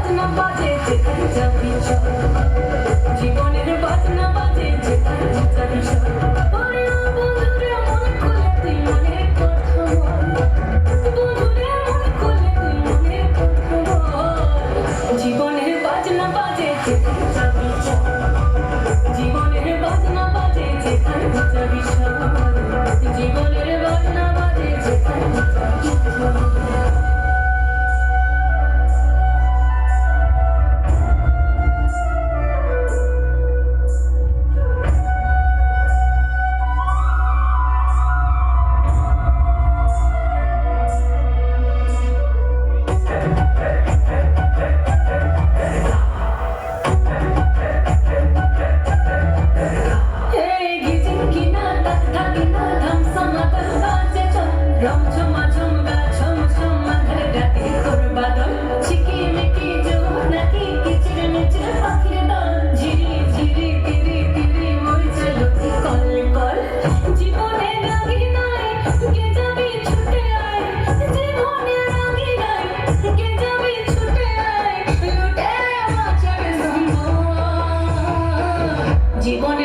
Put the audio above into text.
বাজনা বাজে যেখানে যাবি চল, জীবনের বাজনা বাজে যেখানে যাবি চল। ওরে ও বন্ধুরে মন খুলে তুই মনের কথা বল, বন্ধুরে মন খুলে তুই মনের কথা বল। জীবনের বাজনা বাজে যেখানে যাবি চল, জীবনের বাজনা বাজে যেখানে যাবি চল, জীবনের বাজনা বাজে যেখানে যাবি চল। জীবন